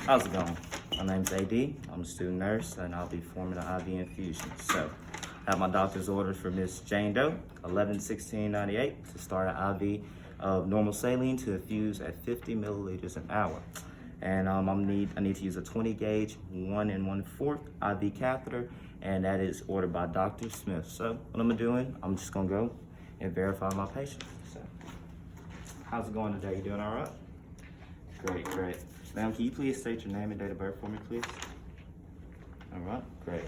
How's it going? My name's AD. I'm a student nurse, and I'll be performing an IV infusion. So, I have my doctor's orders for Miss Jane Doe, 11/16/98, to start an IV of normal saline to infuse at 50 milliliters an hour. And I need to use a 20 gauge 1 1/4 IV catheter, and that is ordered by Dr. Smith. So, what I'm doing, I'm just gonna go and verify my patient. So, how's it going today? You doing all right? Great, great. Ma'am, can you please state your name and date of birth for me, please? All right, great.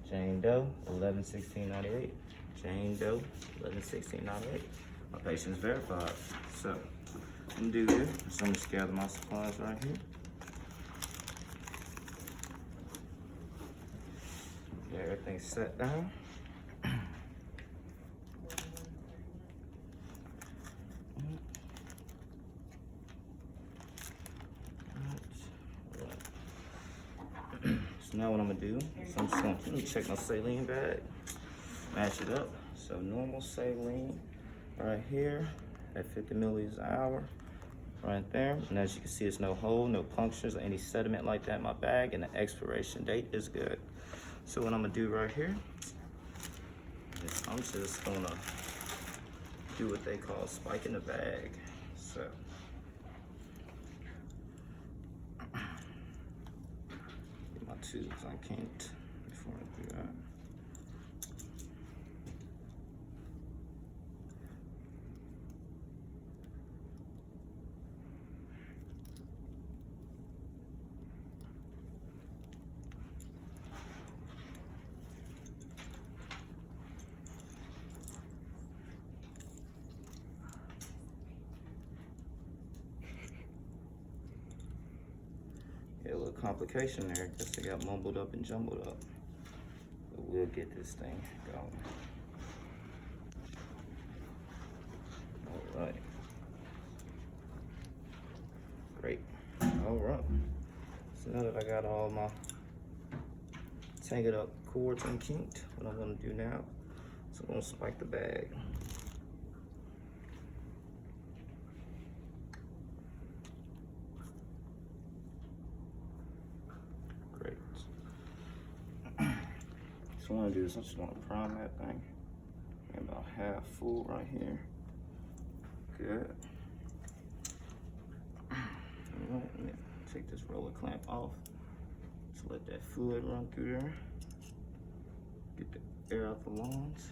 Jane Doe, 11/16/98. Jane Doe, 11/16/98. My patient's verified. So, I'm gonna do here. So I'm gonna gather my supplies right here. Get everything set down. So now what I'm gonna do is I'm just gonna check my saline bag, match it up. So normal saline right here at 50 milliliters an hour, right there. And as you can see, it's no hole, no punctures, or any sediment like that in my bag, and the expiration date is good. So what I'm gonna do right here is I'm just gonna do what they call spike in the bag. So my tubes, I can't before I do that. A little complication there because they got mumbled up and jumbled up. But we'll get this thing going. All right. Great. All right. So now that I got all my tangled up cords and kinked, what I'm gonna do now is I'm gonna spike the bag. Great. So what I want to do is I just want to prime that thing. About half full right here. Good. Alright, let me take this roller clamp off. Just let that fluid run through there. Get the air out the lungs.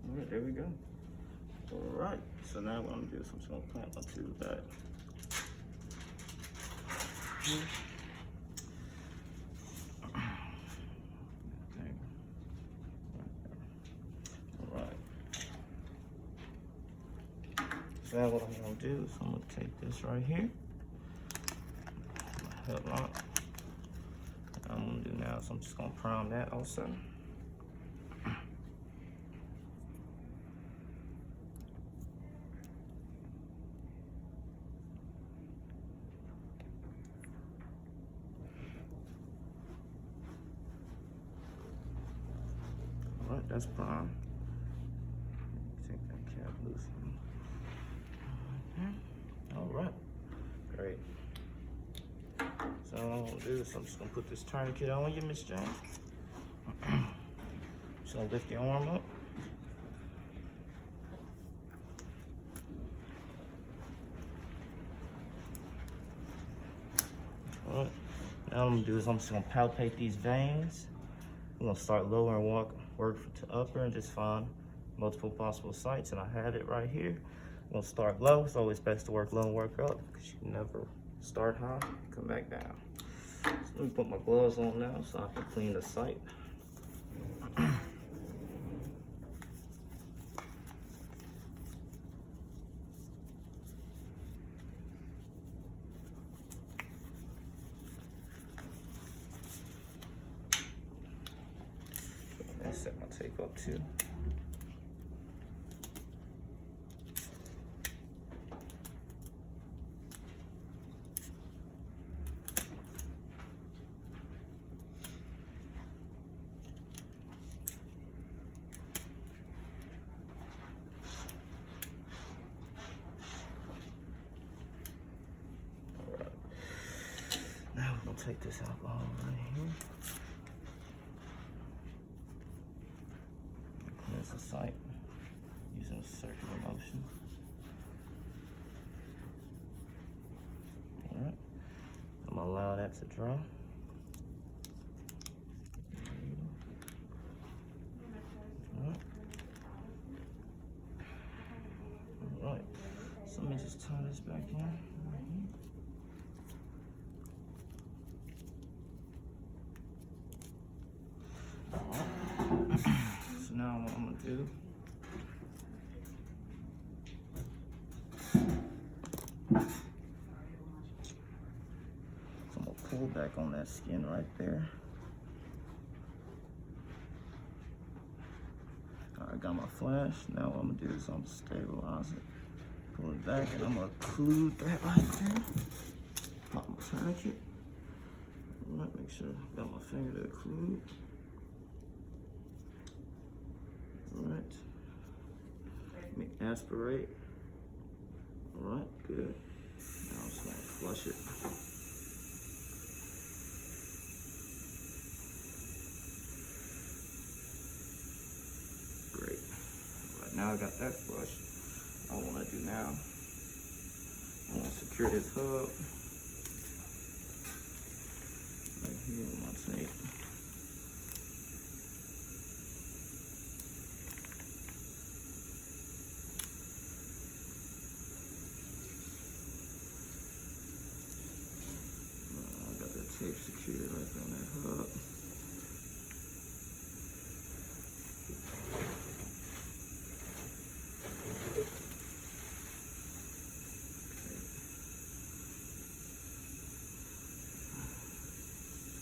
Alright, there we go. Alright, so now what I'm gonna do is I'm just gonna clamp my tube back. Alright. So now what I'm gonna do is I'm gonna take this right here. My headlock. What I'm gonna do now is I'm just gonna prime that also. Alright, that's prime. Take that cap loose. Alright, great. So what I'm gonna do is I'm just gonna put this tourniquet on you, Miss Jane. Just gonna lift your arm up. Alright, now what I'm gonna do is I'm just gonna palpate these veins. I'm gonna start lower and work to upper and just find multiple possible sites, and I have it right here. I'm gonna start low. It's always best to work low and work up because you can never start high and come back down. So let me put my gloves on now so I can clean the site. Set my tape up too. take this alcohol right here. Cleanse the site using a circular motion. Alright. I'm gonna allow that to dry. Alright. So let me just tie this back in right here. So now what I'm gonna do, so I'm gonna pull back on that skin right there. Alright, got my flash. Now what I'm gonna do is I'm gonna stabilize it. Pull it back and I'm gonna occlude that right there. Pop my tourniquet. Alright, make sure I got my finger to occlude. Alright. Let me aspirate. Alright, good. Now I'm just gonna flush it. Great. Alright, now I got that flushed. All I wanna do now, I wanna secure this hub right here with my tape. Tape secured right on that hub.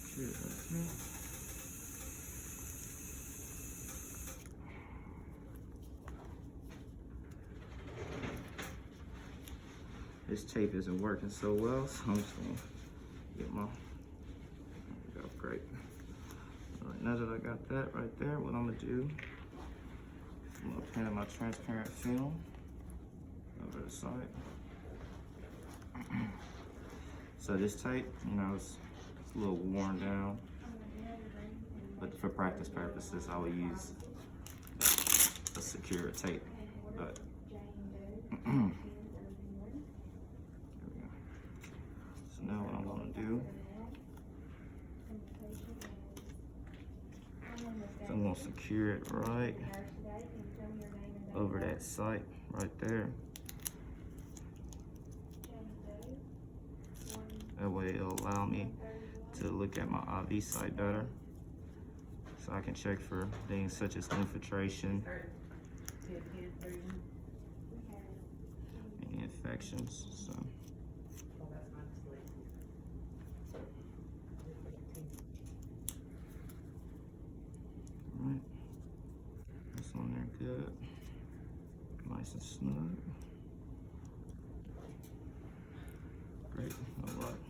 Secured right here. This tape isn't working so well, so I'm just gonna get my great. All right, now that I got that right there, what I'm gonna do, I'm gonna pin my transparent film over the side. So this tape, you know, it's a little worn down, but for practice purposes, I will use a secure tape. But there we go. So now what I'm gonna do, so I'm gonna secure it right over that site right there. That way it'll allow me to look at my IV site better. So I can check for things such as infiltration, any infections. So. Alright, that's on there good, nice and snug. Great, alright.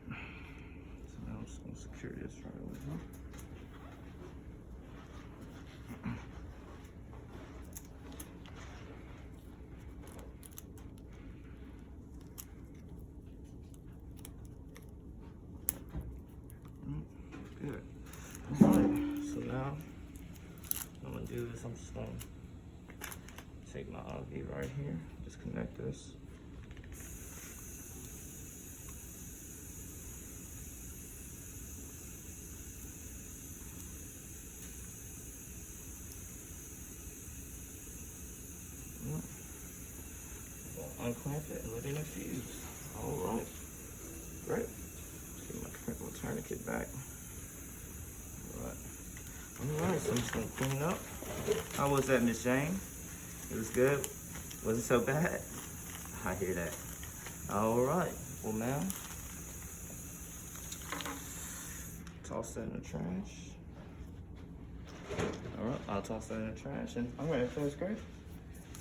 So now I'm just gonna secure this right over here. Good. Alright, so now what I'm gonna do is I'm just gonna take my IV right here, just connect this. Unclamp it and let it infuse. Alright, great. Get my tourniquet back. Alright, so I'm just gonna clean up. How was that, Miss Jane? It was good? Wasn't so bad? I hear that. Alright, well now, toss that in the trash. Alright, I'll toss that in the trash and alright, that feels great.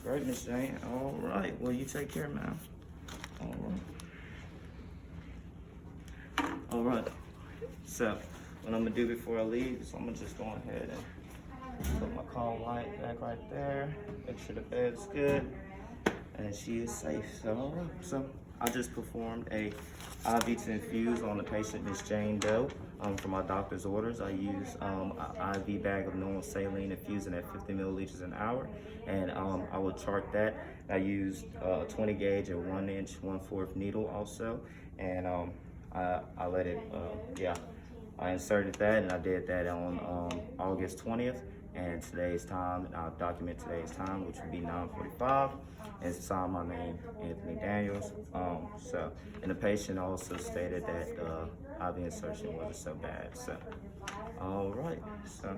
Great, Miss Jane. Alright, well you take care, ma'am. Alright, so what I'm gonna do before I leave is I'm gonna just go ahead and put my call light back right there, make sure the bed's good, and she is safe. So, alright, so I just performed a IV to infuse on the patient, Miss Jane Doe. For my doctor's orders, I use an IV bag of normal saline infusing at 50 milliliters an hour, and I will chart that. I used a 20 gauge and 1 inch 1/4 needle also, and I let it, I inserted that, and I did that on August 20th. And today's time, and I'll document today's time, which would be 9:45. And it's signed my name, Anthony Daniels. And the patient also stated that IV insertion wasn't so bad. So, all right. So.